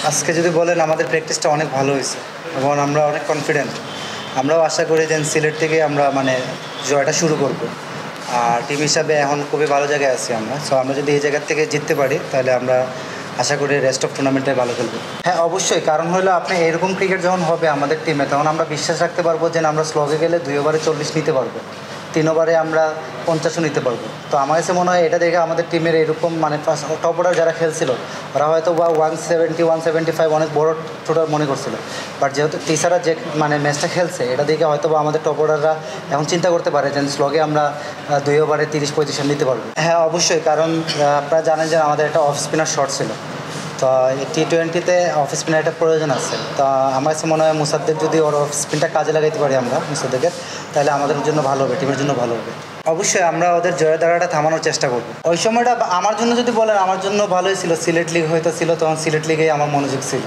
আজকে যদি বলেন আমাদের প্র্যাকটিসটা অনেক ভালো হয়েছে এবং আমরা অনেক কনফিডেন্ট। আমরাও আশা করি যে সিলেট থেকে আমরা মানে জয়টা শুরু করব। আর টিম হিসাবে এখন খুবই ভালো জায়গায় আছি আমরা। সো আমরা যদি এই জায়গার থেকে জিততে পারি তাহলে আমরা আশা করি রেস্ট অফ টুর্নামেন্টে ভালো খেলবো। হ্যাঁ, অবশ্যই। কারণ হলো আপনি এরকম ক্রিকেট যখন হবে আমাদের টিমে, তখন আমরা বিশ্বাস রাখতে পারবো যে আমরা স্লোগে গেলে 2 ওভারে 40 নিতে পারবো, 3 ওভারে আমরা 50ও নিতে পারবো। তো আমার কাছে মনে হয় এটা দেখে আমাদের টিমের এরকম মানে ফার্স্ট টপ অর্ডার যারা খেলছিল ওরা হয়তো বা 170 175 অনেক বড় টোটাল মনে করছিল। বাট যেহেতু টিচাররা যে মানে ম্যাচটা খেলছে এটা দেখে হয়তো বা আমাদের টপ অর্ডাররা এখন চিন্তা করতে পারে যে স্লোগে আমরা 2 ওভারে 30-35 রান নিতে পারবো। হ্যাঁ, অবশ্যই। কারণ আপনারা জানেন যে আমাদের একটা অফ স্পিনার শর্ট ছিল। তো T20-তে অফ স্পিনার একটা প্রয়োজন আছে। তো আমার কাছে মনে হয় মুসাদ্দেক যদি ওর অফ স্পিনটা কাজে লাগাইতে পারি আমরা মুসাদ্দেকের, তাহলে আমাদের জন্য ভালো হবে, টিমের জন্য ভালো হবে। অবশ্যই আমরা ওদের জয়ের ধারাটা থামানোর চেষ্টা করব। ওই সময়টা আমার জন্য যদি বলেন, আমার জন্য ভালোই ছিল। সিলেট লিগ হয়তো ছিল, তখন সিলেট লিগেই আমার মনোযোগ ছিল।